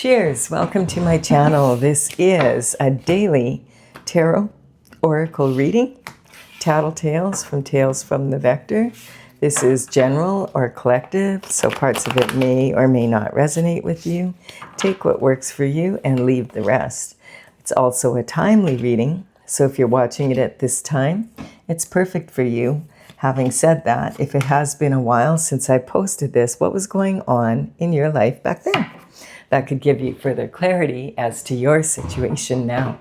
Cheers! Welcome to my channel. This is a daily tarot oracle reading. Tattle Tales from the Vector. This is general or collective, so parts of it may or may not resonate with you. Take what works for you and leave the rest. It's also a timely reading, so if you're watching it at this time, it's perfect for you. Having said that, if it has been a while since I posted this, what was going on in your life back then? That could give you further clarity as to your situation now.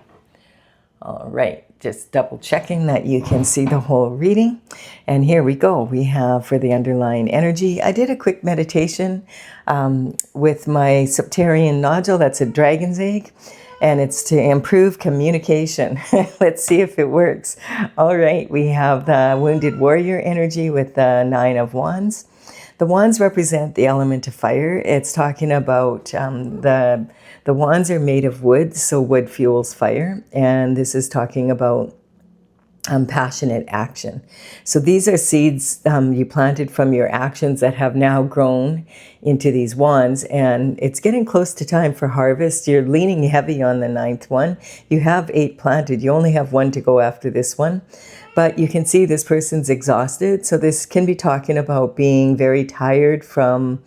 All right, just double checking that you can see the whole reading. And here we go. We have for the underlying energy. I did a quick meditation with my septarian nodule. That's a dragon's egg. And it's to improve communication. Let's see if it works. All right, we have the wounded warrior energy with the 9 of Wands. The wands represent the element of fire. It's talking about the wands are made of wood, so wood fuels fire. And this is talking about passionate action. So these are seeds you planted from your actions that have now grown into these wands, and it's getting close to time for harvest. You're leaning heavy on the 9th one. You have 8 planted. You only have 1 to go after this one. But you can see this person's exhausted. So this can be talking about being very tired from,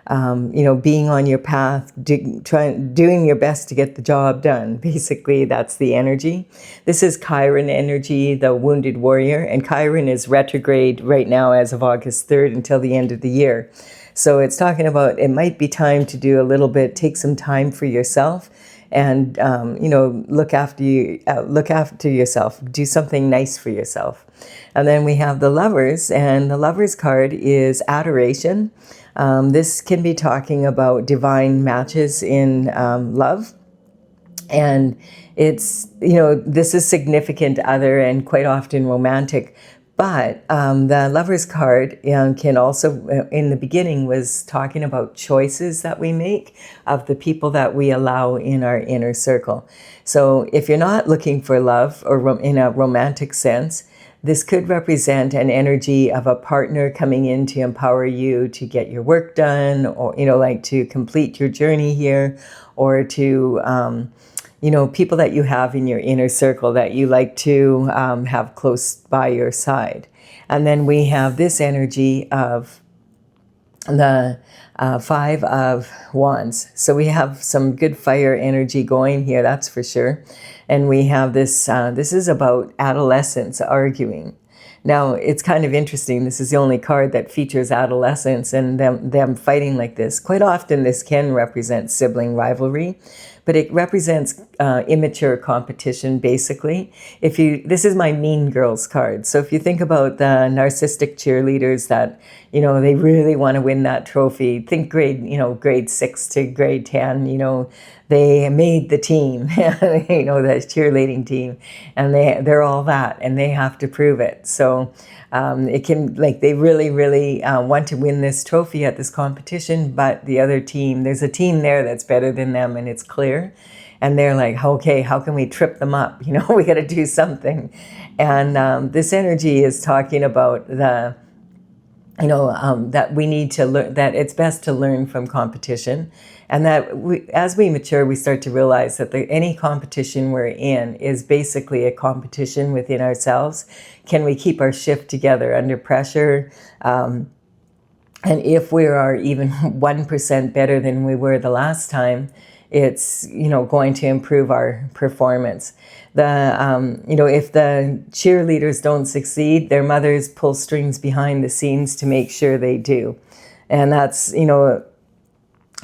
being on your path, doing your best to get the job done. Basically, that's the energy. This is Chiron energy, the wounded warrior. And Chiron is retrograde right now as of August 3rd until the end of the year. So it's talking about it might be time to do a little bit, take some time for yourself. And, look after yourself. Do something nice for yourself. And then we have the Lovers, and the Lovers card is adoration. This can be talking about divine matches in love. And it's, this is significant other and quite often romantic. But the Lover's card can also, in the beginning, was talking about choices that we make of the people that we allow in our inner circle. So if you're not looking for love or in a romantic sense, this could represent an energy of a partner coming in to empower you to get your work done, or, like to complete your journey here, or to... people that you have in your inner circle that you like to have close by your side. And then we have this energy of the 5 of Wands. So we have some good fire energy going here, that's for sure. And we have this, this is about adolescents arguing. Now, it's kind of interesting. This is the only card that features adolescents and them fighting like this. Quite often, this can represent sibling rivalry, but it represents immature competition, basically. This is my Mean Girls card. So if you think about the narcissistic cheerleaders that, they really want to win that trophy, think grade 6 to grade 10, they made the team, the cheerleading team, and they're all that, and they have to prove it. So it can, they really, really want to win this trophy at this competition, but the other team, there's a team there that's better than them, and it's clear. And they're like, okay, how can we trip them up? We got to do something. And this energy is talking about the, that we need to learn, that it's best to learn from competition. And that as we mature, we start to realize that any competition we're in is basically a competition within ourselves. Can we keep our shift together under pressure? And if we are even 1% better than we were the last time, it's, going to improve our performance. If the cheerleaders don't succeed, their mothers pull strings behind the scenes to make sure they do. And that's,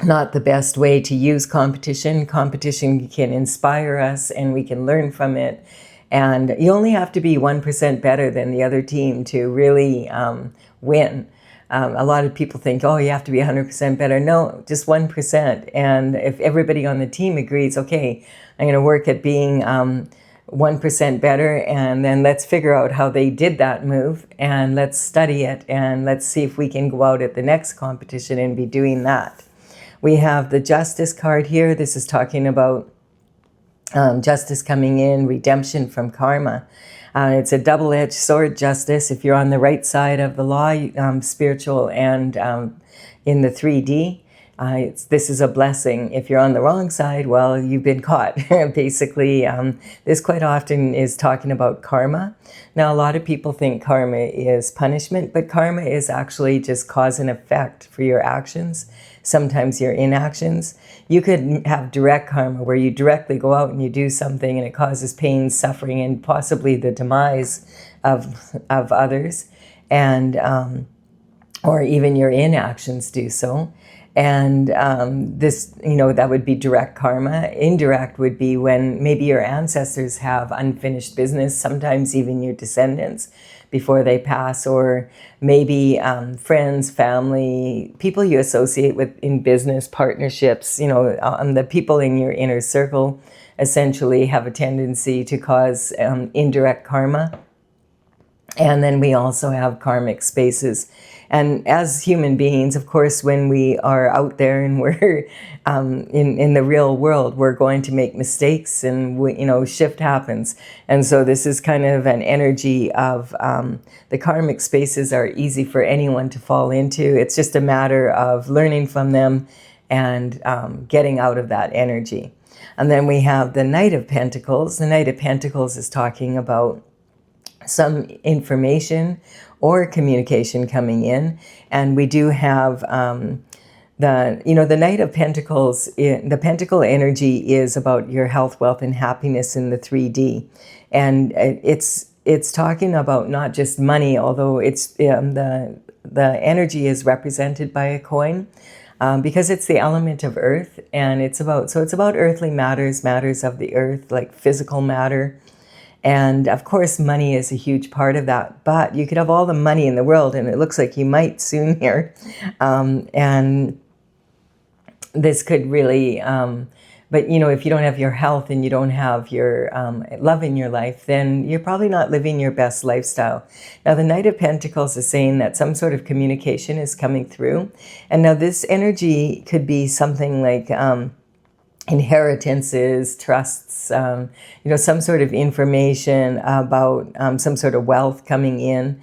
not the best way to use competition. Competition can inspire us and we can learn from it. And you only have to be 1% better than the other team to really win. A lot of people think, oh, you have to be 100% better. No, just 1%. And if everybody on the team agrees, okay, I'm going to work at being 1% better, and then let's figure out how they did that move, and let's study it, and let's see if we can go out at the next competition and be doing that. We have the Justice card here. This is talking about justice coming in, redemption from karma. It's a double-edged sword, justice. If you're on the right side of the law, spiritual and in the 3D, this is a blessing. If you're on the wrong side, well, you've been caught. Basically, this quite often is talking about karma. Now, a lot of people think karma is punishment, but karma is actually just cause and effect for your actions, sometimes your inactions. You could have direct karma where you directly go out and you do something and it causes pain, suffering, and possibly the demise of others, and or even your inactions do so. And this, that would be direct karma. Indirect would be when maybe your ancestors have unfinished business, sometimes even your descendants before they pass, or maybe friends, family, people you associate with in business partnerships, the people in your inner circle essentially have a tendency to cause indirect karma. And then we also have karmic spaces. And as human beings, of course, when we are out there and we're in the real world, we're going to make mistakes, and shift happens. And so this is kind of an energy of the karmic spaces are easy for anyone to fall into. It's just a matter of learning from them and getting out of that energy. And then we have the Knight of Pentacles. The Knight of Pentacles is talking about some information or communication coming in, and we do have the Knight of Pentacles. The Pentacle energy is about your health, wealth, and happiness in the 3D, and it's talking about not just money, although it's the energy is represented by a coin. Because it's the element of earth, and it's about earthly matters of the earth, like physical matter. And of course, money is a huge part of that. But you could have all the money in the world, and it looks like you might soon here. And this could really, but if you don't have your health and you don't have your love in your life, then you're probably not living your best lifestyle. Now, the Knight of Pentacles is saying that some sort of communication is coming through. And now this energy could be something like inheritances, trusts, some sort of information about some sort of wealth coming in.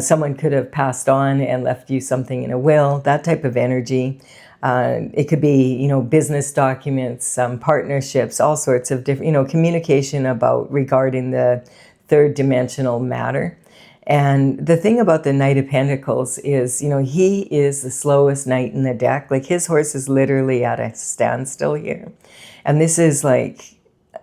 Someone could have passed on and left you something in a will, that type of energy. It could be, business documents, partnerships, all sorts of different, communication regarding the third dimensional matter. And the thing about the Knight of Pentacles is, he is the slowest knight in the deck. Like, his horse is literally at a standstill here. And this is like,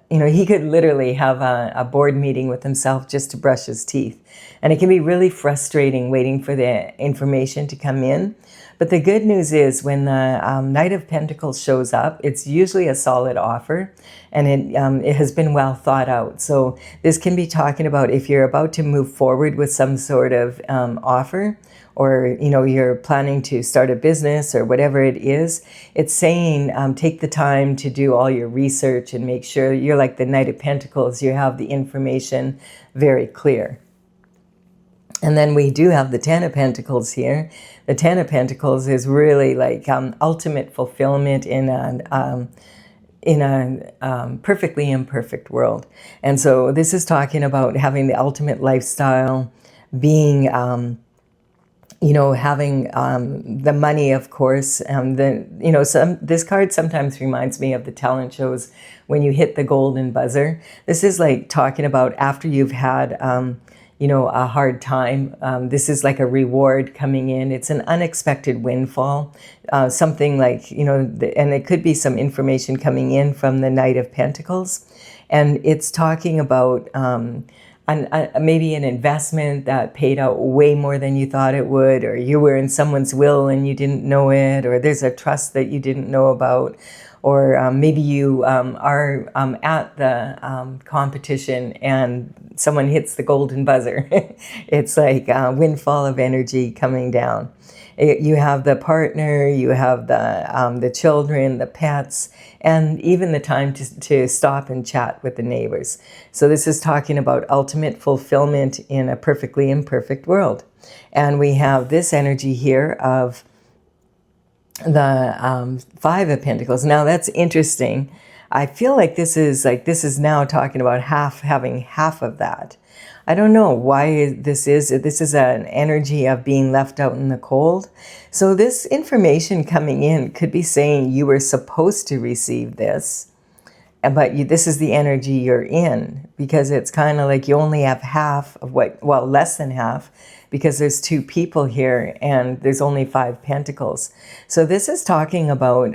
he could literally have a board meeting with himself just to brush his teeth. And it can be really frustrating waiting for the information to come in. But the good news is when the Knight of Pentacles shows up, it's usually a solid offer, and it has been well thought out. So this can be talking about if you're about to move forward with some sort of offer, or you're planning to start a business or whatever it is. It's saying take the time to do all your research and make sure you're like the Knight of Pentacles. You have the information very clear. And then we do have the Ten of Pentacles here. The Ten of Pentacles is really like ultimate fulfillment in a perfectly imperfect world. And so this is talking about having the ultimate lifestyle, being, having the money, of course. This card sometimes reminds me of the talent shows when you hit the golden buzzer. This is like talking about after you've had a hard time. This is like a reward coming in. It's an unexpected windfall, something like, and it could be some information coming in from the Knight of Pentacles. And it's talking about maybe an investment that paid out way more than you thought it would, or you were in someone's will and you didn't know it, or there's a trust that you didn't know about. Or maybe you are at the competition and someone hits the golden buzzer. It's like a windfall of energy coming down. You have the partner, you have the children, the pets, and even the time to stop and chat with the neighbors. So this is talking about ultimate fulfillment in a perfectly imperfect world. And we have this energy here of the Five of Pentacles. Now that's interesting. I feel like this is now talking about having half of that. I don't know why this is. This is an energy of being left out in the cold. So this information coming in could be saying you were supposed to receive this, but this is the energy you're in, because it's kind of like you only have half of what, well, less than half, because there's 2 people here and there's only 5 pentacles. So this is talking about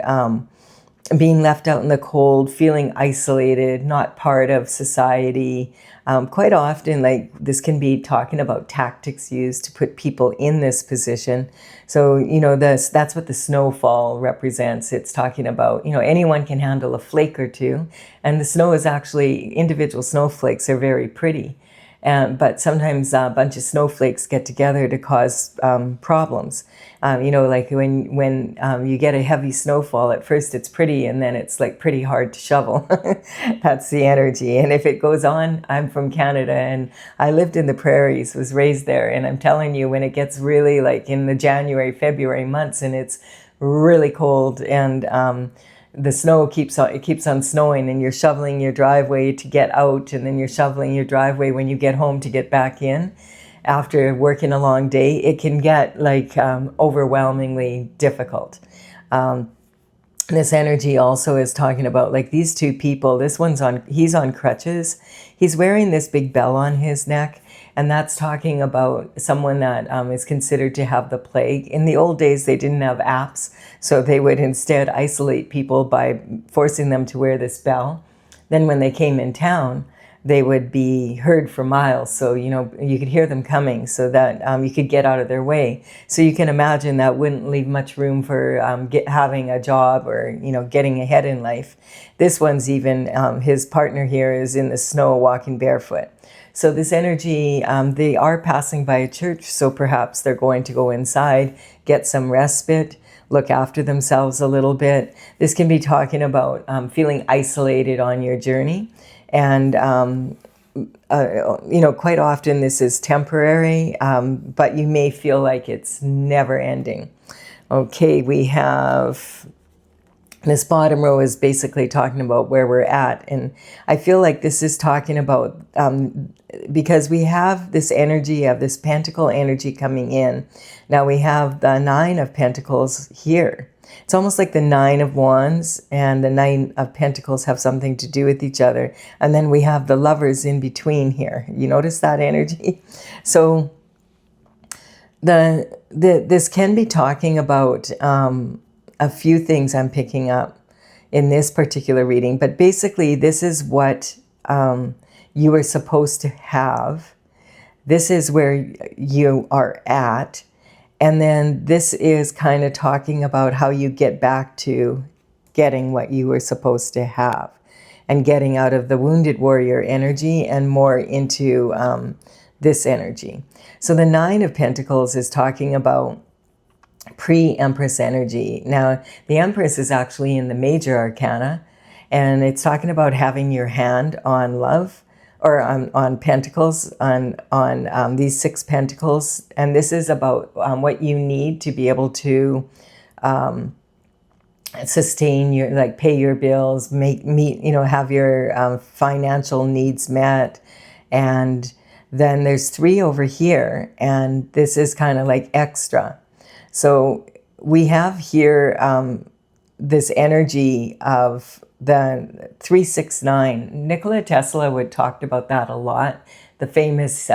being left out in the cold, feeling isolated, not part of society. Quite often, like, this can be talking about tactics used to put people in this position. So, you know, that's what the snowfall represents. It's talking about, you know, anyone can handle a flake or two. And the snow is actually, individual snowflakes are very pretty. But sometimes a bunch of snowflakes get together to cause problems. You know, like when you get a heavy snowfall, at first it's pretty, and then it's like pretty hard to shovel. That's the energy. And if it goes on, I'm from Canada and I lived in the prairies, was raised there. And I'm telling you, when it gets really like in the January, February months and it's really cold and the snow keeps on snowing, and you're shoveling your driveway to get out, and then you're shoveling your driveway when you get home to get back in after working a long day, it can get like overwhelmingly difficult. This energy also is talking about like these 2 people. This one's he's on crutches. He's wearing this big bell on his neck. And that's talking about someone that is considered to have the plague. In the old days, they didn't have apps. So they would instead isolate people by forcing them to wear this bell. Then when they came in town, they would be heard for miles. So, you know, you could hear them coming so that you could get out of their way. So you can imagine that wouldn't leave much room for having a job or, you know, getting ahead in life. This one's even, his partner here is in the snow walking barefoot. So this energy, they are passing by a church, so perhaps they're going to go inside, get some respite, look after themselves a little bit. This can be talking about feeling isolated on your journey. And, you know, quite often this is temporary, but you may feel like it's never ending. Okay, we have... This bottom row is basically talking about where we're at. And I feel like this is talking about, because we have this energy of this pentacle energy coming in. Now we have the 9 of Pentacles here. It's almost like the 9 of Wands and the 9 of Pentacles have something to do with each other. And then we have the Lovers in between here. You notice that energy? So this can be talking about... a few things I'm picking up in this particular reading, but basically this is what you are supposed to have. This is where you are at. And then this is kind of talking about how you get back to getting what you were supposed to have and getting out of the wounded warrior energy and more into this energy. So the 9 of Pentacles is talking about pre-Empress energy. Now, the Empress is actually in the major arcana, and it's talking about having your hand on love, or on Pentacles, on these 6 Pentacles. And this is about what you need to be able to sustain your, like, pay your bills, have your financial needs met. And then there's 3 over here, and this is kind of like extra. So we have here this energy of the 369. Nikola Tesla would talked about that a lot, the famous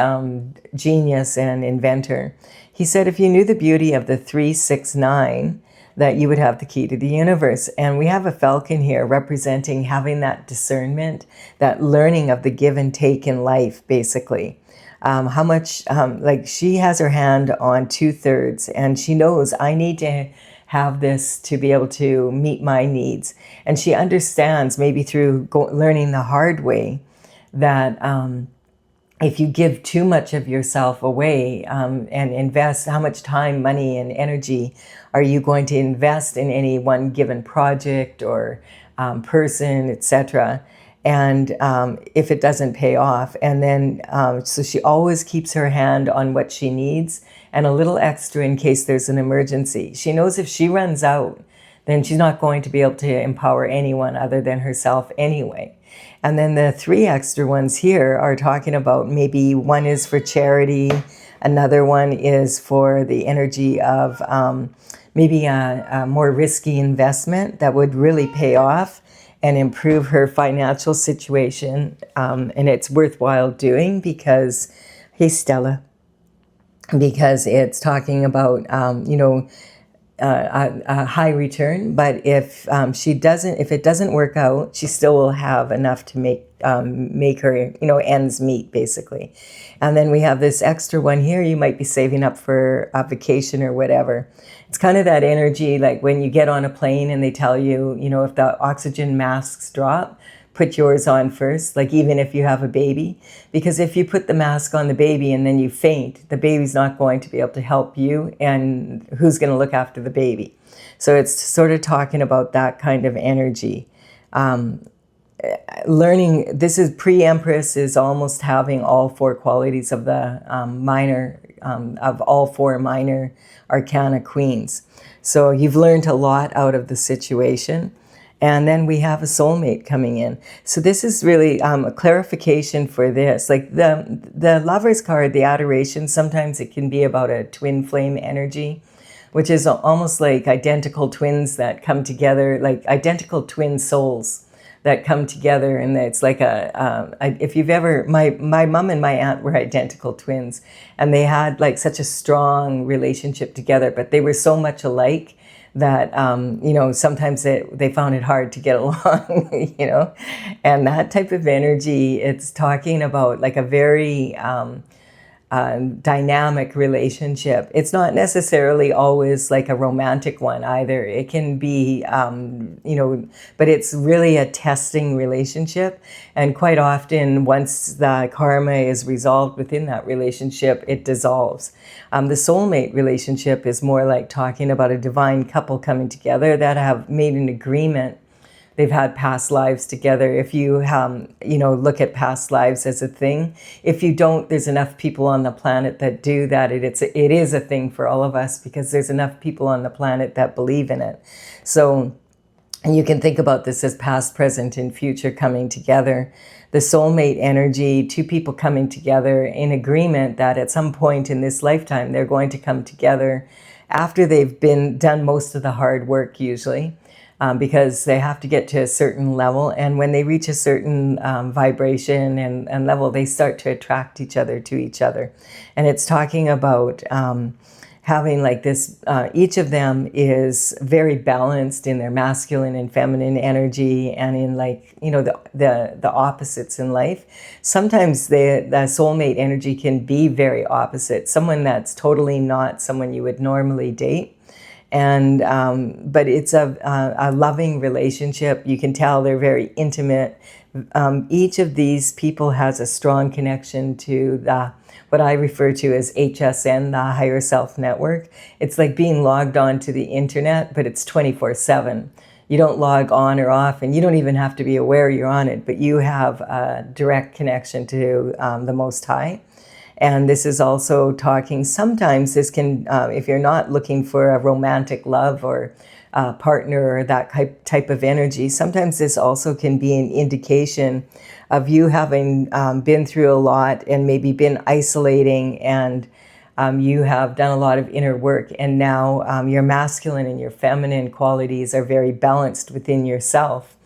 genius and inventor. He said if you knew the beauty of the 369, that you would have the key to the universe. And we have a falcon here representing having that discernment, that learning of the give and take in life, basically. How much, like, she has her hand on 2/3, and she knows I need to have this to be able to meet my needs. And she understands, maybe through learning the hard way, that if you give too much of yourself away and invest, how much time, money, and energy are you going to invest in any one given project or person, etc., and if it doesn't pay off. And then, so she always keeps her hand on what she needs and a little extra in case there's an emergency. She knows if she runs out, then she's not going to be able to empower anyone other than herself anyway. And then the 3 extra ones here are talking about maybe one is for charity, another one is for the energy of maybe a more risky investment that would really pay off and improve her financial situation. And it's worthwhile doing because, hey Stella, because it's talking about, a high return, but if if it doesn't work out, she still will have enough to make her ends meet basically. And then we have this extra one here. You might be saving up for a vacation or whatever. It's kind of that energy like when you get on a plane and they tell you, if the oxygen masks drop, put yours on first, like even if you have a baby, because if you put the mask on the baby and then you faint, the baby's not going to be able to help you, and who's going to look after the baby? So it's sort of talking about that kind of energy. Learning, this is pre-Empress is almost having all 4 qualities of the of all 4 minor arcana queens. So you've learned a lot out of the situation. And then we have a soulmate coming in. So this is really a clarification for this. Like the Lover's card, the adoration, sometimes it can be about a twin flame energy, which is almost like identical twins that come together, like identical twin souls that come together. And it's like if you've ever, my mom and my aunt were identical twins, and they had like such a strong relationship together, but they were so much alike that, sometimes they found it hard to get along, and that type of energy, it's talking about like a very dynamic relationship. It's not necessarily always like a romantic one either. It can be, but it's really a testing relationship. And quite often, once the karma is resolved within that relationship, it dissolves. The soulmate relationship is more like talking about a divine couple coming together that have made an agreement. They've had past lives together. If you, look at past lives as a thing, if you don't, there's enough people on the planet that do that. It is a thing for all of us because there's enough people on the planet that believe in it. So, and you can think about this as past, present, and future coming together. The soulmate energy, 2 people coming together in agreement that at some point in this lifetime, they're going to come together after they've done most of the hard work usually. Because they have to get to a certain level. And when they reach a certain vibration and level, they start to attract each other to each other. And it's talking about having like this, each of them is very balanced in their masculine and feminine energy and in like, the opposites in life. Sometimes the soulmate energy can be very opposite. Someone that's totally not someone you would normally date. And but it's a loving relationship. You can tell they're very intimate. Each of these people has a strong connection to what I refer to as HSN, the higher self network. It's like being logged on to the internet, but it's 24/7. You don't log on or off, and you don't even have to be aware you're on it, but you have a direct connection to the Most High. And this is also talking, sometimes this can, if you're not looking for a romantic love or partner or that type of energy, sometimes this also can be an indication of you having been through a lot and maybe been isolating, and you have done a lot of inner work, and now your masculine and your feminine qualities are very balanced within yourself,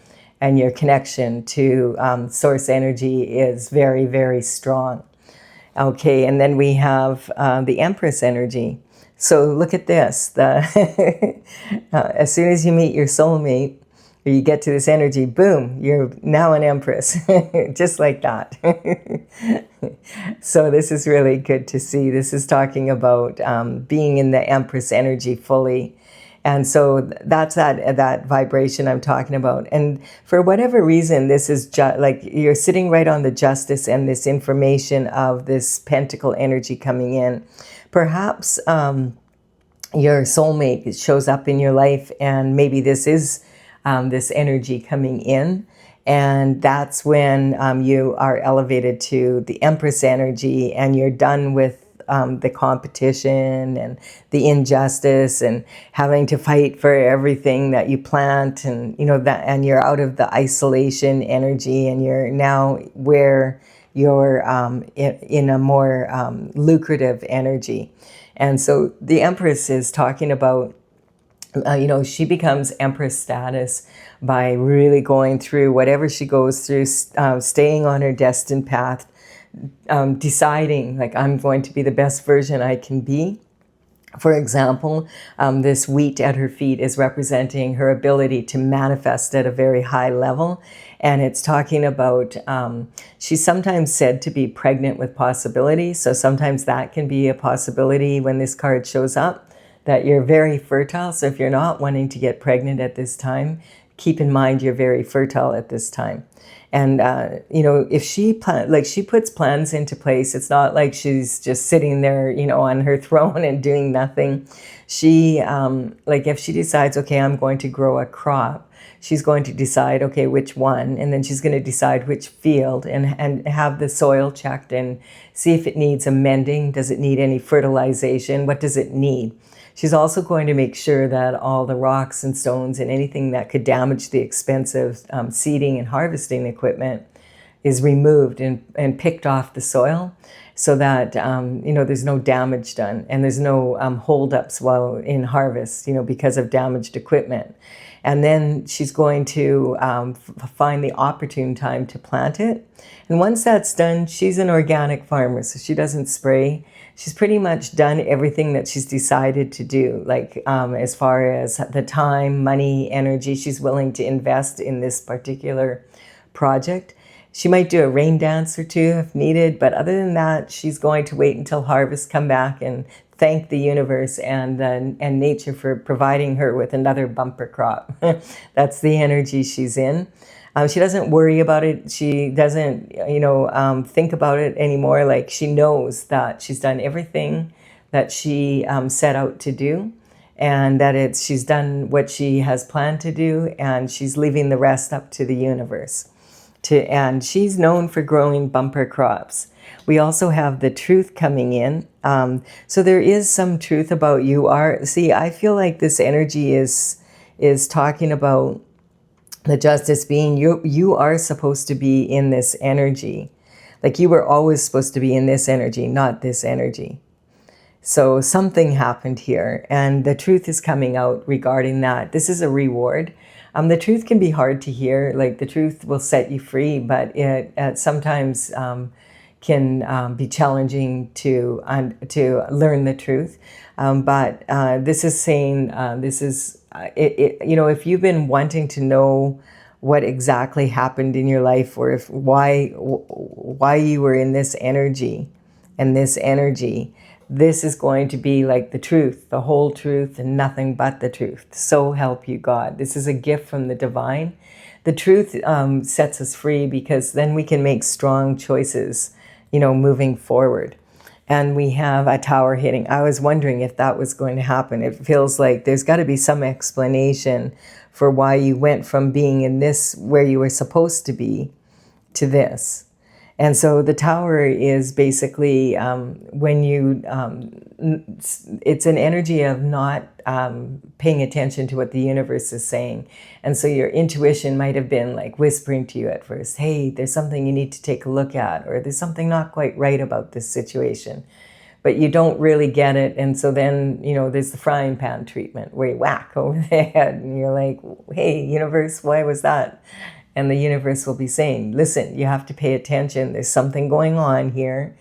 and your connection to source energy is very, very strong. Okay, and then we have the Empress energy. So look at this. As soon as you meet your soulmate, or you get to this energy, boom, you're now an Empress, just like that. So this is really good to see. This is talking about being in the Empress energy fully. And so that's that vibration I'm talking about. And for whatever reason, this is like you're sitting right on the justice and this information of this pentacle energy coming in. Perhaps your soulmate shows up in your life, and maybe this is this energy coming in. And that's when you are elevated to the Empress energy, and you're done with the competition and the injustice and having to fight for everything that you plant, and that, and you're out of the isolation energy, and you're now where you're in a more lucrative energy. And so the Empress is talking about, she becomes Empress status by really going through whatever she goes through, staying on her destined path, deciding, like, I'm going to be the best version I can be. For example, this wheat at her feet is representing her ability to manifest at a very high level. And it's talking about, she's sometimes said to be pregnant with possibility. So sometimes that can be a possibility when this card shows up, that you're very fertile. So if you're not wanting to get pregnant at this time, keep in mind you're very fertile at this time. And, if she puts plans into place, it's not like she's just sitting there, on her throne and doing nothing. She, if she decides, okay, I'm going to grow a crop, she's going to decide, okay, which one, and then she's going to decide which field, and have the soil checked and see if it needs amending. Does it need any fertilization? What does it need? She's also going to make sure that all the rocks and stones and anything that could damage the expensive seeding and harvesting equipment is removed and picked off the soil, so that there's no damage done, and there's no holdups while in harvest, because of damaged equipment. And then she's going to find the opportune time to plant it. And once that's done, she's an organic farmer, so she doesn't spray. She's pretty much done everything that she's decided to do, like as far as the time, money, energy she's willing to invest in this particular project. She might do a rain dance or two if needed, but other than that, she's going to wait until harvest, come back and thank the universe and nature for providing her with another bumper crop. That's the energy she's in. She doesn't worry about it. She doesn't, think about it anymore. Like, she knows that she's done everything that she set out to do, and that she's done what she has planned to do, and she's leaving the rest up to the universe. And she's known for growing bumper crops. We also have the truth coming in. So there is some truth about I feel like this energy is talking about the justice being, you are supposed to be in this energy. Like, you were always supposed to be in this energy, not this energy. So something happened here, and the truth is coming out regarding that. This is a reward. The truth can be hard to hear. Like, the truth will set you free, but it sometimes can be challenging to learn the truth. But this is saying, if you've been wanting to know what exactly happened in your life, or why you were in this energy and this energy, this is going to be like the truth, the whole truth, and nothing but the truth. So help you God. This is a gift from the divine. The truth sets us free, because then we can make strong choices, moving forward. And we have a tower hitting. I was wondering if that was going to happen. It feels like there's got to be some explanation for why you went from being in this, where you were supposed to be, to this. And so the tower is basically when you, it's an energy of not paying attention to what the universe is saying. And so your intuition might have been like whispering to you at first, hey, there's something you need to take a look at, or there's something not quite right about this situation. But you don't really get it. And so then, there's the frying pan treatment, where you whack over the head and you're like, hey, universe, why was that? And the universe will be saying, listen, you have to pay attention. There's something going on here.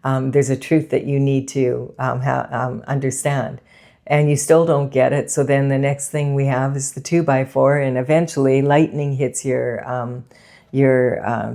There's a truth that you need to understand. And you still don't get it. So then the next thing we have is the 2x4, and eventually lightning hits your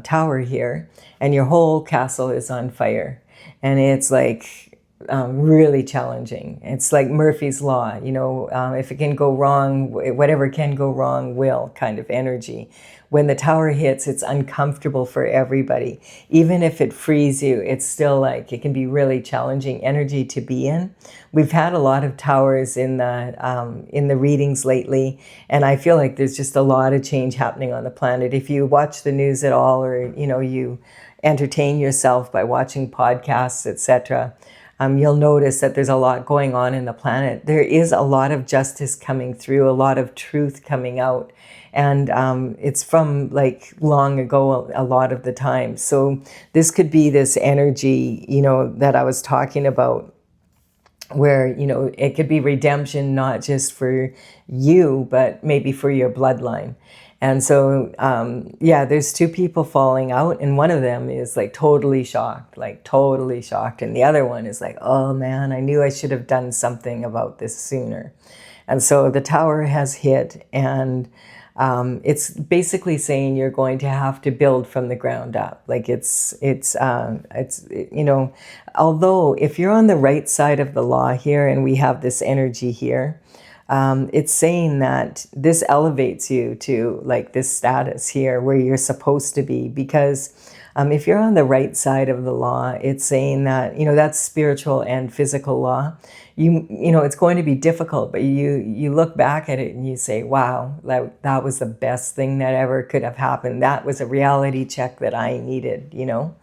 tower here, and your whole castle is on fire. And it's like really challenging. It's like Murphy's Law, if it can go wrong, whatever can go wrong will, kind of energy. When the tower hits, it's uncomfortable for everybody. Even if it frees you, it's still like, it can be really challenging energy to be in. We've had a lot of towers in the readings lately, and I feel like there's just a lot of change happening on the planet. If you watch the news at all, or you entertain yourself by watching podcasts, etc., you'll notice that there's a lot going on in the planet. There is a lot of justice coming through, a lot of truth coming out. And it's from like long ago a lot of the time. So this could be this energy, you know, that I was talking about, where, you know, it could be redemption, not just for you, but maybe for your bloodline. And so, yeah, there's two people falling out, and one of them is like totally shocked. And the other one is like, oh man, I knew I should have done something about this sooner. And so the tower has hit, and it's basically saying you're going to have to build from the ground up. Like you know, although if you're on the right side of the law here, and we have this energy here, it's saying that this elevates you to like this status here where you're supposed to be, because if you're on the right side of the law, it's saying that, you know, that's spiritual and physical law. You know, it's going to be difficult, but you look back at it and you say, wow, that was the best thing that ever could have happened. That was a reality check that I needed, you know.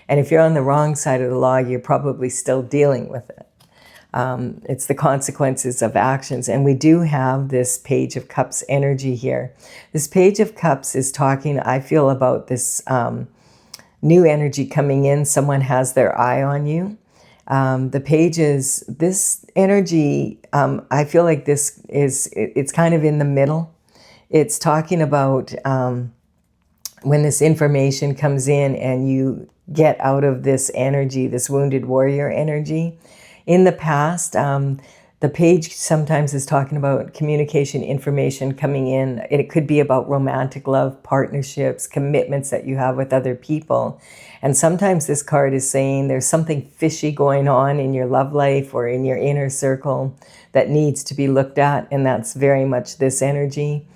And if you're on the wrong side of the law, you're probably still dealing with it. It's the consequences of actions. And we do have this Page of Cups energy here. This Page of Cups is talking, I feel, about this new energy coming in. Someone has their eye on you. The pages, this energy, I feel like this is, it's kind of in the middle. It's talking about when this information comes in and you get out of this energy, this wounded warrior energy. In the past, the page sometimes is talking about communication, information coming in. It could be about romantic love, partnerships, commitments that you have with other people. And sometimes this card is saying there's something fishy going on in your love life or in your inner circle that needs to be looked at. And that's very much this energy.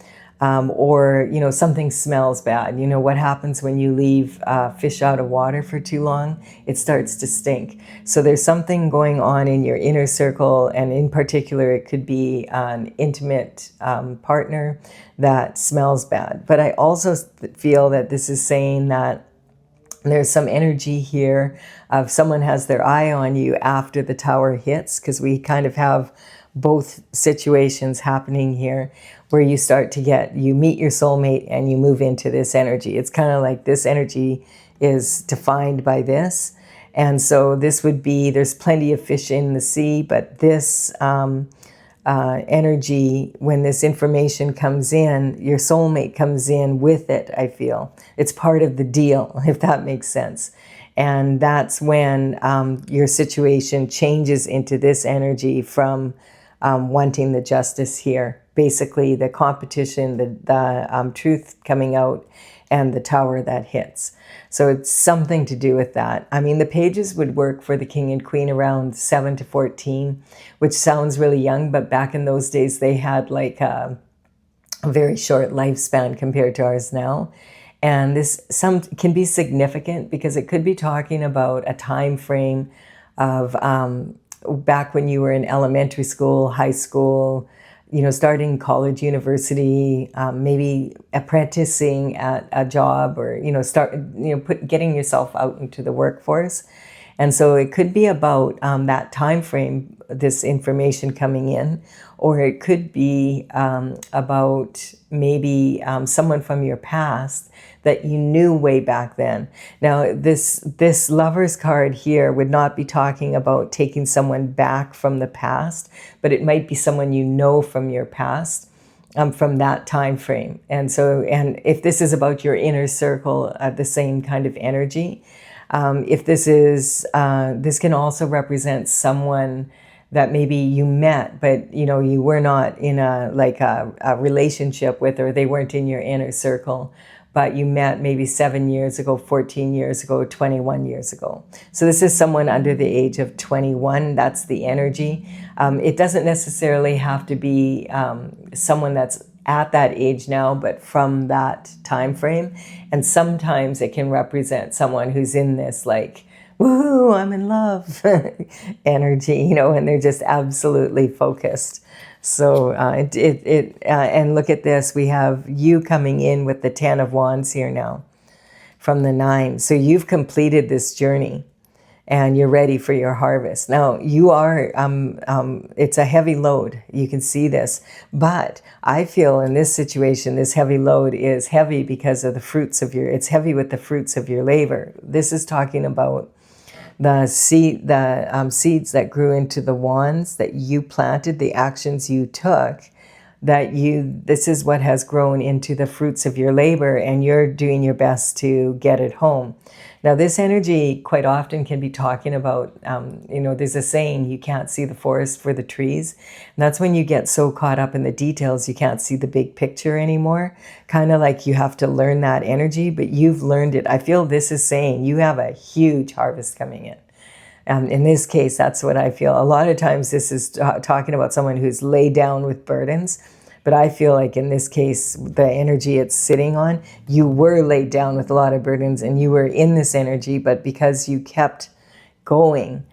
Or, you know, something smells bad. You know, what happens when you leave fish out of water for too long? It starts to stink. So there's something going on in your inner circle, and in particular, it could be an intimate partner that smells bad. But I also feel that this is saying that there's some energy here of someone has their eye on you after the tower hits, because we kind of have both situations happening here, where you start to you meet your soulmate and you move into this energy. It's kind of like this energy is defined by this. And so this would be, there's plenty of fish in the sea, but this energy, when this information comes in, your soulmate comes in with it, I feel. It's part of the deal, if that makes sense. And that's when your situation changes into this energy from wanting the justice here. Basically, the competition, the truth coming out, and the tower that hits. So it's something to do with that. I mean, the pages would work for the king and queen around 7 to 14, which sounds really young, but back in those days, they had like a very short lifespan compared to ours now. And this can be significant because it could be talking about a time frame of back when you were in elementary school, high school, you know, starting college, university, maybe apprenticing at a job, or, you know, getting yourself out into the workforce. And so it could be about that time frame, this information coming in, or it could be about maybe someone from your past that you knew way back then. Now, this Lover's card here would not be talking about taking someone back from the past, but it might be someone you know from your past, from that time frame. And so, and if this is about your inner circle, the same kind of energy. If this is, this can also represent someone that maybe you met, but you know, you were not in a relationship with, or they weren't in your inner circle, but you met maybe 7 years ago, 14 years ago, 21 years ago. So this is someone under the age of 21. That's the energy. It doesn't necessarily have to be someone that's at that age now, but from that time frame. And sometimes it can represent someone who's in this like, woohoo, I'm in love energy, you know, and they're just absolutely focused. So and look at this, we have you coming in with the 10 of Wands here now from the 9. So you've completed this journey. and you're ready for your harvest. Now, you are, it's a heavy load. You can see this. But I feel in this situation, this heavy load is heavy because of the fruits of it's heavy with the fruits of your labor. This is talking about the seeds that grew into the wands that you planted, the actions you took, this is what has grown into the fruits of your labor, and you're doing your best to get it home. Now, this energy quite often can be talking about, there's a saying, you can't see the forest for the trees. And that's when you get so caught up in the details, you can't see the big picture anymore. Kind of like you have to learn that energy, but you've learned it. I feel this is saying you have a huge harvest coming in. In this case, that's what I feel. A lot of times this is talking about someone who's laid down with burdens. But I feel like in this case, the energy it's sitting on, you were laid down with a lot of burdens and you were in this energy, but because you kept going,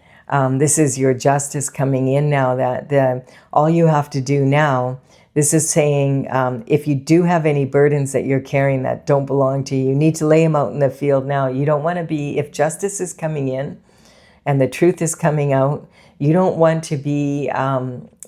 this is your justice coming in now, that all you have to do now, this is saying, if you do have any burdens that you're carrying that don't belong to you, you need to lay them out in the field now. You don't want to be, if justice is coming in, and the truth is coming out, you don't want to be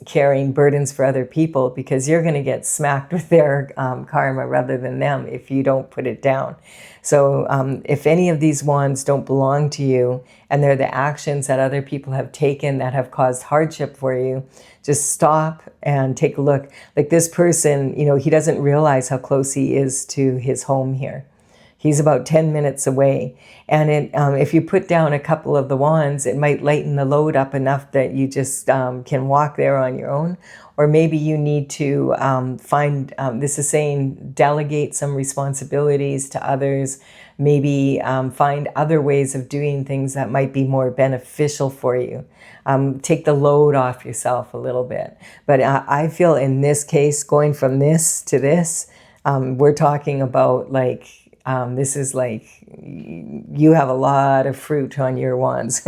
carrying burdens for other people, because you're going to get smacked with their karma rather than them if you don't put it down. So if any of these wands don't belong to you, and they're the actions that other people have taken that have caused hardship for you, just stop and take a look. Like this person, he doesn't realize how close he is to his home here. He's about 10 minutes away. And if you put down a couple of the wands, it might lighten the load up enough that you just can walk there on your own. Or maybe you need to find, this is saying, delegate some responsibilities to others. Maybe find other ways of doing things that might be more beneficial for you. Take the load off yourself a little bit. But I feel in this case, going from this to this, we're talking about like, this is like you have a lot of fruit on your wands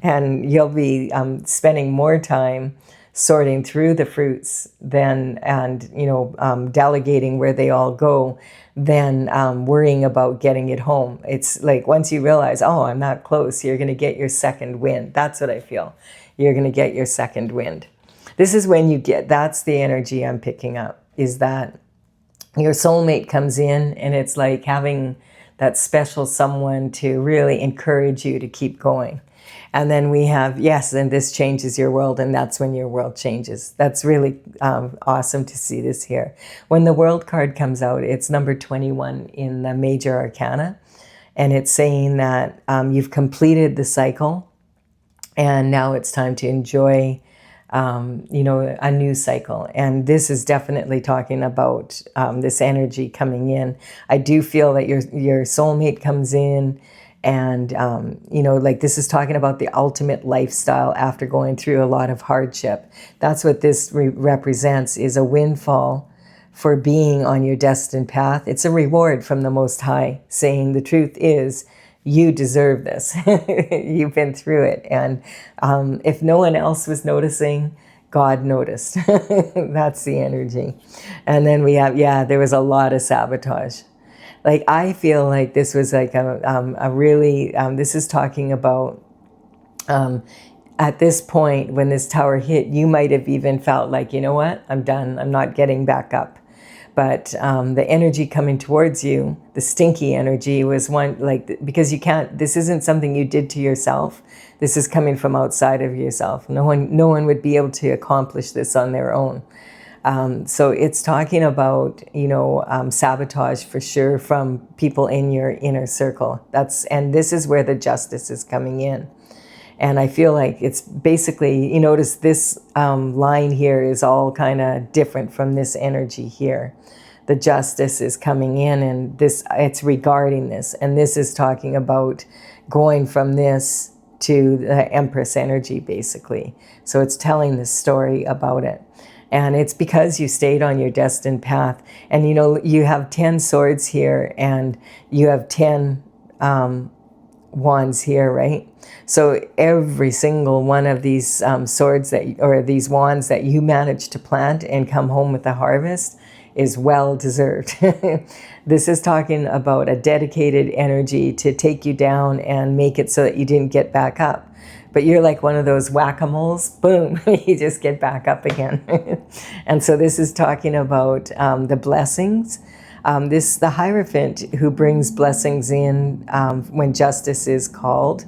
and you'll be spending more time sorting through the fruits and delegating where they all go than worrying about getting it home. It's like once you realize, oh, I'm not close, you're going to get your second wind. That's what I feel. You're going to get your second wind. This is when that's the energy I'm picking up, is that your soulmate comes in, and it's like having that special someone to really encourage you to keep going. And then we have, yes, and this changes your world, and that's when your world changes. That's really awesome to see this here. When the world card comes out, it's number 21 in the major arcana, and it's saying that you've completed the cycle, and now it's time to enjoy a new cycle. And this is definitely talking about this energy coming in. I do feel that your soulmate comes in, and like this is talking about the ultimate lifestyle after going through a lot of hardship. That's what this represents, is a windfall for being on your destined path. It's a reward from the Most High, saying the truth is, you deserve this. You've been through it. And if no one else was noticing, God noticed. That's the energy. And then we have, there was a lot of sabotage. Like, I feel like this was like a really, this is talking about, at this point, when this tower hit, you might have even felt like, you know what, I'm done. I'm not getting back up. But the energy coming towards you, the stinky energy, was one, like, because you can't, this isn't something you did to yourself. This is coming from outside of yourself. No one would be able to accomplish this on their own. So it's talking about, sabotage for sure from people in your inner circle. And this is where the justice is coming in. And I feel like it's basically, you notice this line here is all kind of different from this energy here. The justice is coming in, and it's regarding this. And this is talking about going from this to the Empress energy, basically. So it's telling the story about it. And it's because you stayed on your destined path. And, you have 10 swords here, and you have 10 wands here, right? So every single one of these swords or these wands that you manage to plant and come home with a harvest is well deserved. This is talking about a dedicated energy to take you down and make it so that you didn't get back up. But you're like one of those whack-a-moles, boom, you just get back up again. And so this is talking about the blessings. The Hierophant, who brings blessings in when justice is called,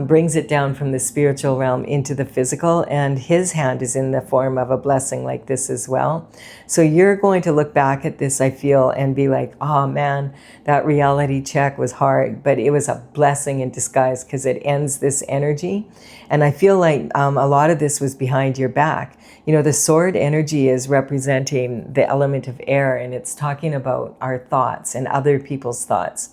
brings it down from the spiritual realm into the physical, and his hand is in the form of a blessing like this as well. So you're going to look back at this, I feel, and be like, oh man, that reality check was hard, but it was a blessing in disguise because it ends this energy. And I feel like a lot of this was behind your back. You know, the sword energy is representing the element of air, and it's talking about our thoughts and other people's thoughts.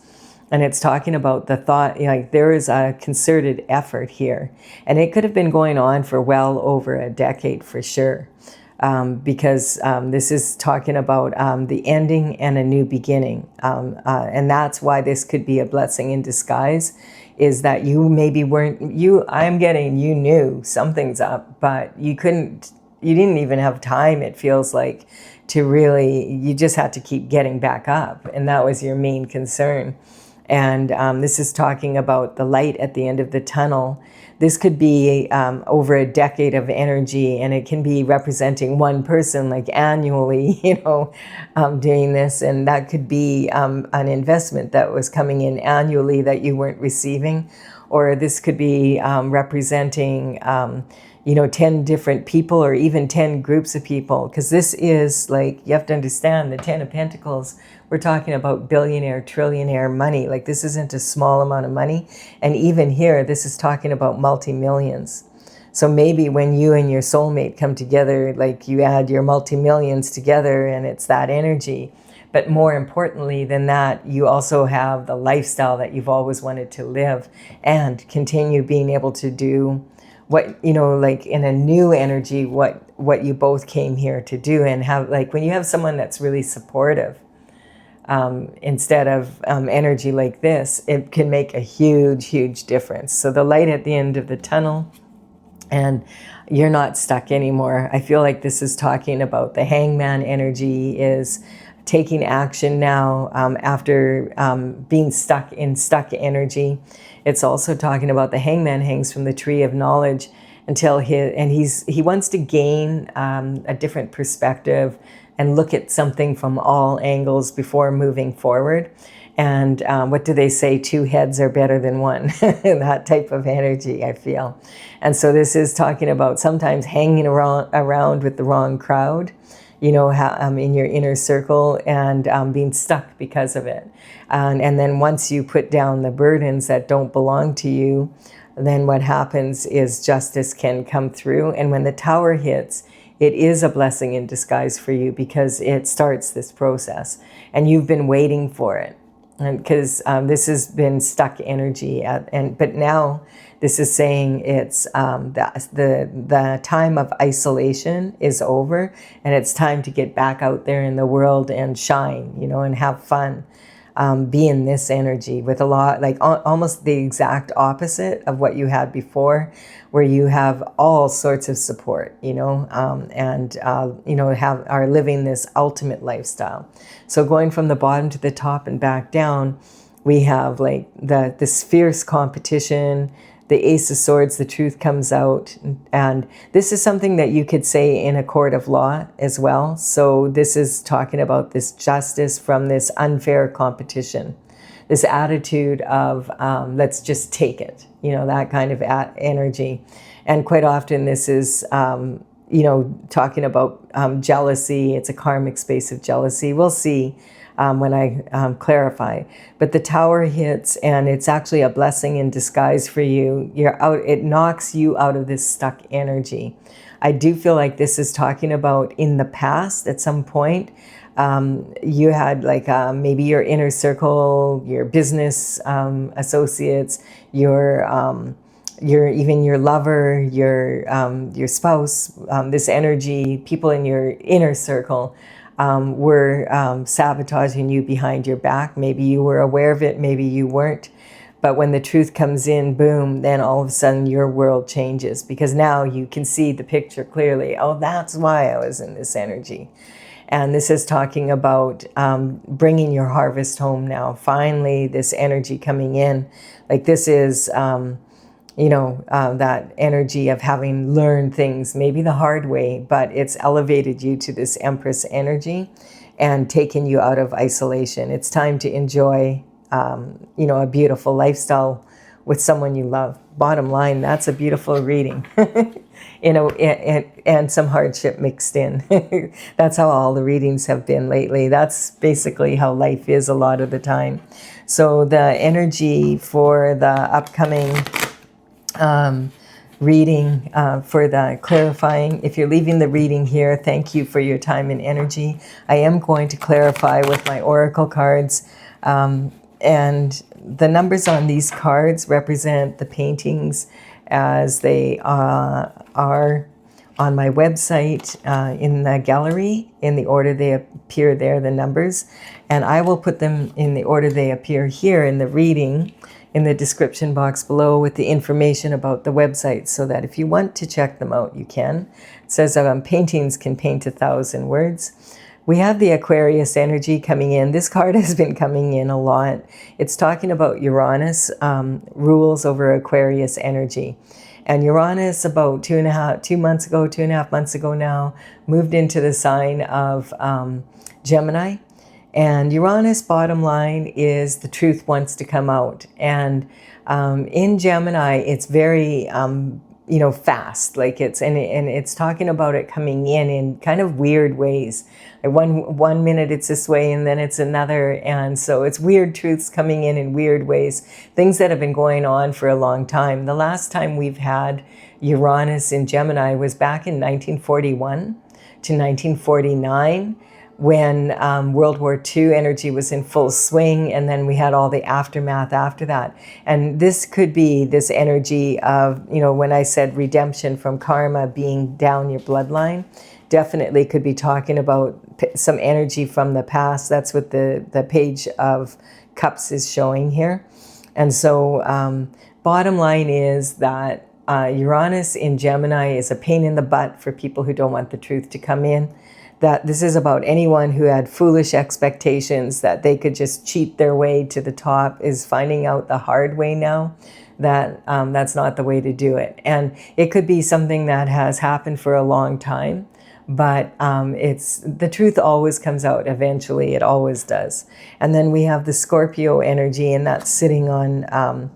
And it's talking about the thought, like there is a concerted effort here. And it could have been going on for well over a decade for sure. Because this is talking about the ending and a new beginning. And that's why this could be a blessing in disguise, is that you maybe you knew something's up, but you didn't even have time, it feels like, you just had to keep getting back up. And that was your main concern. And this is talking about the light at the end of the tunnel. This could be over a decade of energy, and it can be representing one person, like annually, doing this. And that could be an investment that was coming in annually that you weren't receiving. Or this could be representing 10 different people, or even 10 groups of people. Because this is like, you have to understand, the 10 of Pentacles, we're talking about billionaire, trillionaire money. Like, this isn't a small amount of money. And even here, this is talking about multi-millions. So maybe when you and your soulmate come together, like you add your multi-millions together, and it's that energy. But more importantly than that, you also have the lifestyle that you've always wanted to live, and continue being able to do what, like in a new energy, what you both came here to do. And have, like, when you have someone that's really supportive, instead of energy like this, it can make a huge, huge difference. So the light at the end of the tunnel, and you're not stuck anymore. I feel like this is talking about the hangman energy is taking action now after being stuck energy. It's also talking about the hangman hangs from the tree of knowledge he wants to gain a different perspective and look at something from all angles before moving forward. And what do they say? 2 heads are better than one. That type of energy, I feel. And so this is talking about sometimes hanging around with the wrong crowd, in your inner circle, and being stuck because of it. And then once you put down the burdens that don't belong to you, then what happens is justice can come through. And when the Tower hits, it is a blessing in disguise for you, because it starts this process and you've been waiting for it. And because this has been stuck energy, but now this is saying it's the time of isolation is over, and it's time to get back out there in the world and shine, and have fun. Be in this energy with a lot, like almost the exact opposite of what you had before, where you have all sorts of support, are living this ultimate lifestyle. So going from the bottom to the top and back down, we have like this fierce competition. The Ace of Swords, the truth comes out. And this is something that you could say in a court of law as well. So this is talking about this justice from this unfair competition, this attitude of let's just take it, that kind of energy. And quite often this is, talking about jealousy. It's a karmic space of jealousy. We'll see when I clarify. But the Tower hits, and it's actually a blessing in disguise for you. You're out. It knocks you out of this stuck energy. I do feel like this is talking about in the past at some point. You had like maybe your inner circle, your business associates, your even your lover, your spouse, this energy, people in your inner circle were sabotaging you behind your back. Maybe you were aware of it, maybe you weren't. But when the truth comes in, boom, then all of a sudden your world changes, because now you can see the picture clearly. Oh, that's why I was in this energy. And this is talking about bringing your harvest home now. Finally, this energy coming in. Like this is, that energy of having learned things, maybe the hard way, but it's elevated you to this Empress energy and taken you out of isolation. It's time to enjoy, a beautiful lifestyle with someone you love. Bottom line, that's a beautiful reading. And some hardship mixed in. That's how all the readings have been lately. That's basically how life is a lot of the time. So the energy for the upcoming reading, for the clarifying, if you're leaving the reading here, thank you for your time and energy. I am going to clarify with my oracle cards, and the numbers on these cards represent the paintings as they are on my website, in the gallery, in the order they appear there, the numbers, and I will put them in the order they appear here in the reading in the description box below with the information about the website, so that if you want to check them out, you can. It says paintings can paint 1,000 words. We have the Aquarius energy coming in. This card has been coming in a lot. It's talking about Uranus rules over Aquarius energy. And Uranus, about 2.5 months ago now, moved into the sign of Gemini. And Uranus, bottom line, is the truth wants to come out. And in Gemini, it's very, fast. Like it's talking about it coming in kind of weird ways. Like one minute it's this way and then it's another. And so it's weird truths coming in weird ways. Things that have been going on for a long time. The last time we've had Uranus in Gemini was back in 1941 to 1949. When World War II energy was in full swing, and then we had all the aftermath after that. And this could be this energy of, when I said redemption from karma being down your bloodline, definitely could be talking about some energy from the past. That's what the Page of Cups is showing here. And so bottom line is that Uranus in Gemini is a pain in the butt for people who don't want the truth to come in. That this is about anyone who had foolish expectations that they could just cheat their way to the top is finding out the hard way now that that's not the way to do it. And it could be something that has happened for a long time, but it's the truth always comes out eventually. It always does. And then we have the Scorpio energy, and that's sitting on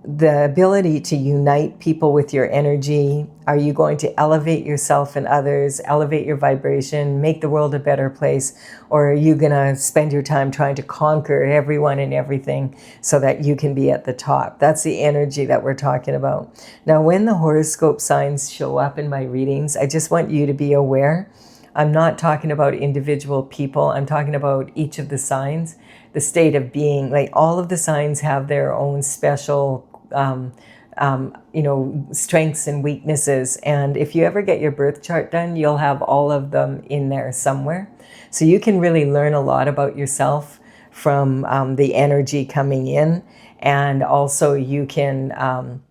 the ability to unite people with your energy. Are you going to elevate yourself and others, elevate your vibration, make the world a better place? Or are you going to spend your time trying to conquer everyone and everything so that you can be at the top? That's the energy that we're talking about. Now, when the horoscope signs show up in my readings, I just want you to be aware. I'm not talking about individual people. I'm talking about each of the signs, the state of being. Like all of the signs have their own special strengths and weaknesses. And if you ever get your birth chart done, you'll have all of them in there somewhere. So you can really learn a lot about yourself from the energy coming in. And also you can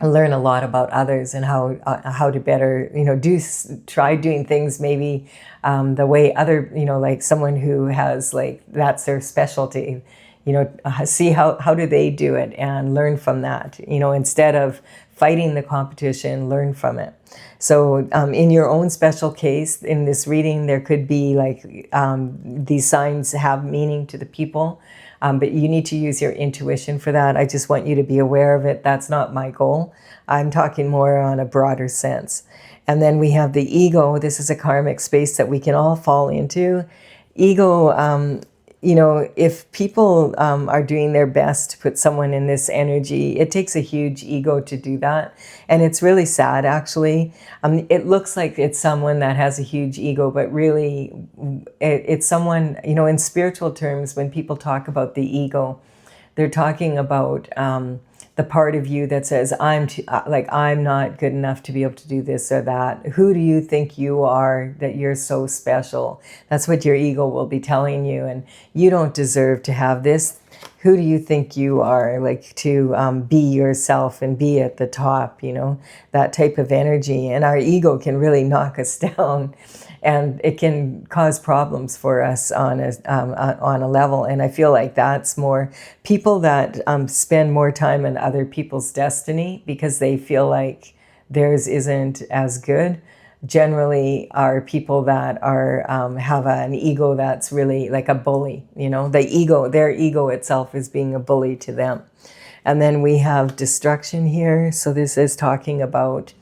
learn a lot about others and how to better, try doing things maybe the way other, like someone who has that's their specialty. See how do they do it and learn from that, instead of fighting the competition, learn from it. So in your own special case, in this reading, there could be these signs have meaning to the people, but you need to use your intuition for that. I just want you to be aware of it. That's not my goal. I'm talking more on a broader sense. And then we have the ego. This is a karmic space that we can all fall into. Ego, if people are doing their best to put someone in this energy, it takes a huge ego to do that. And it's really sad, actually. It looks like it's someone that has a huge ego, but really it's someone, in spiritual terms, when people talk about the ego, they're talking about the part of you that says, I'm not good enough to be able to do this or that. Who do you think you are that you're so special? That's what your ego will be telling you. And you don't deserve to have this. Who do you think you are, to be yourself and be at the top, that type of energy. And our ego can really knock us down. and it can cause problems for us on a level. And I feel like that's more people that spend more time in other people's destiny because they feel like theirs isn't as good, generally are people that are have an ego that's really like a bully. Their ego itself is being a bully to them. And then we have destruction here. So this is talking about,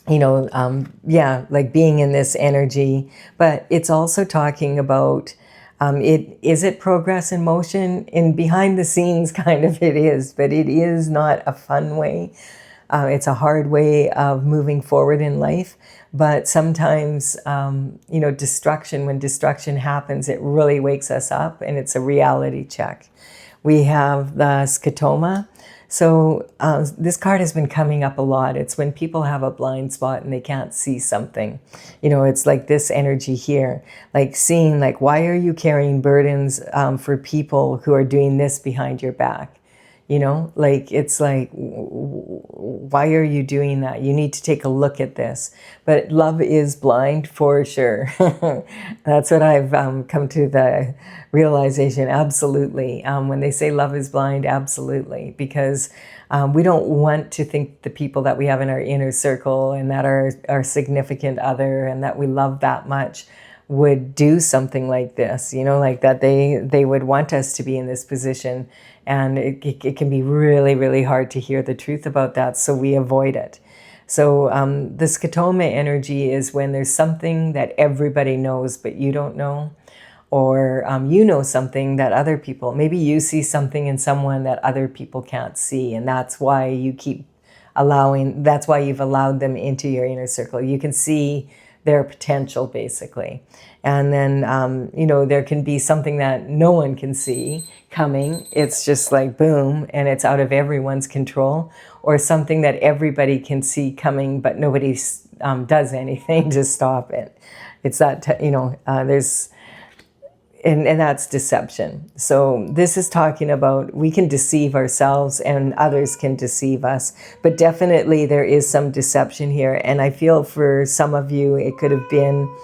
like being in this energy, but it's also talking about, is it progress in motion? In behind the scenes, kind of it is, but it is not a fun way. It's a hard way of moving forward in life. But sometimes, when destruction happens, it really wakes us up, and it's a reality check. We have the scotoma. So this card has been coming up a lot. It's when people have a blind spot and they can't see something. It's like this energy here, like seeing, like, why are you carrying burdens for people who are doing this behind your back? It's like, why are you doing that? You need to take a look at this. But love is blind for sure. That's what I've come to the realization. Absolutely. When they say love is blind, absolutely. Because we don't want to think the people that we have in our inner circle and that are our significant other and that we love that much would do something like this, like that they would want us to be in this position. And it can be really, really hard to hear the truth about that, so we avoid it. So the scotoma energy is when there's something that everybody knows but you don't know, or you know something that other people, maybe you see something in someone that other people can't see, and that's why you've allowed them into your inner circle. You can see their potential, basically. And then, there can be something that no one can see coming. It's just like boom, and it's out of everyone's control. Or something that everybody can see coming, but nobody does anything to stop it. It's that, and that's deception. So this is talking about we can deceive ourselves and others can deceive us, but definitely there is some deception here. And I feel for some of you, it could have been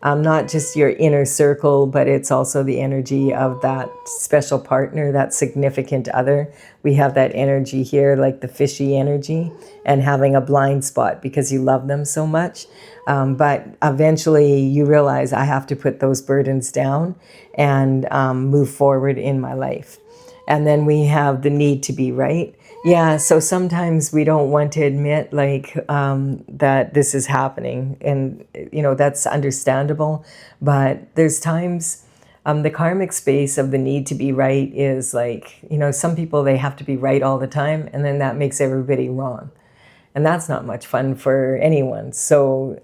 not just your inner circle, but it's also the energy of that special partner, that significant other. We have that energy here, like the fishy energy, and having a blind spot because you love them so much. But eventually you realize I have to put those burdens down and move forward in my life. And then we have the need to be right. Yeah, so sometimes we don't want to admit that this is happening, and that's understandable. But there's times the karmic space of the need to be right is like, some people, they have to be right all the time, and then that makes everybody wrong. And that's not much fun for anyone. So,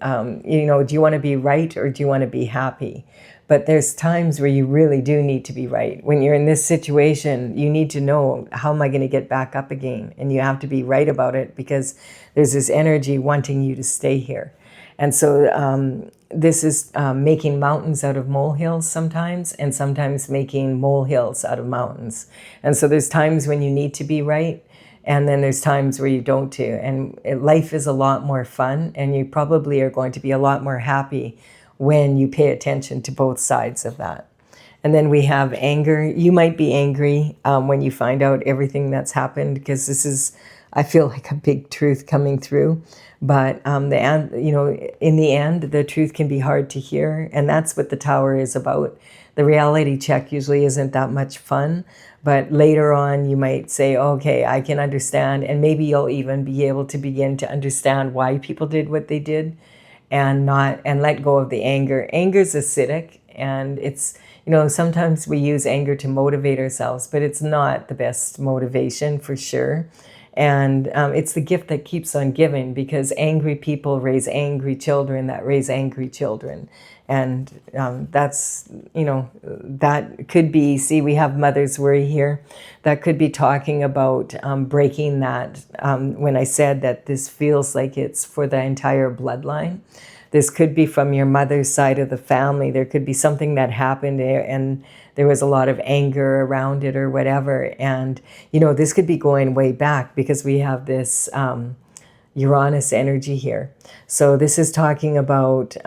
do you want to be right or do you want to be happy? But there's times where you really do need to be right. When you're in this situation, you need to know, how am I going to get back up again? And you have to be right about it because there's this energy wanting you to stay here. And so this is making mountains out of molehills sometimes, and sometimes making molehills out of mountains. And so there's times when you need to be right, and then there's times where you don't too. And life is a lot more fun, and you probably are going to be a lot more happy when you pay attention to both sides of that. And then we have anger. You might be angry when you find out everything that's happened, because this is, I feel like, a big truth coming through. But in the end, the truth can be hard to hear, and that's what the Tower is about. The reality check usually isn't that much fun, but later on you might say, okay, I can understand, and maybe you'll even be able to begin to understand why people did what they did, and let go of the anger. Anger is acidic, and it's, sometimes we use anger to motivate ourselves, but it's not the best motivation for sure. And it's the gift that keeps on giving, because angry people raise angry children that raise angry children. And that's, that could be, see, we have mother's worry here. That could be talking about breaking that. When I said that this feels like it's for the entire bloodline. This could be from your mother's side of the family. There could be something that happened and there was a lot of anger around it or whatever. And, this could be going way back, because we have this Uranus energy here. So this is talking about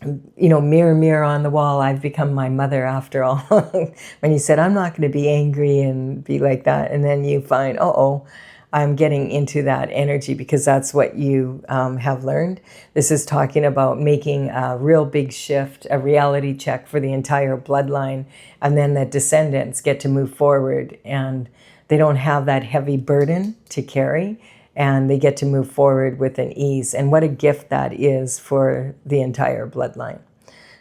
mirror, mirror on the wall, I've become my mother after all. When you said, I'm not going to be angry and be like that. And then you find, I'm getting into that energy because that's what you have learned. This is talking about making a real big shift, a reality check for the entire bloodline. And then the descendants get to move forward and they don't have that heavy burden to carry. And they get to move forward with an ease. And what a gift that is for the entire bloodline.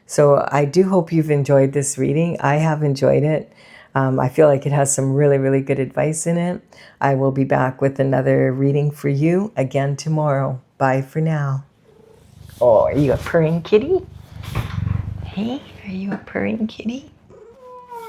So I do hope you've enjoyed this reading. I have enjoyed it. I feel like it has some really, really good advice in it. I will be back with another reading for you again tomorrow. Bye for now. Oh, are you a purring kitty? Hey, are you a purring kitty?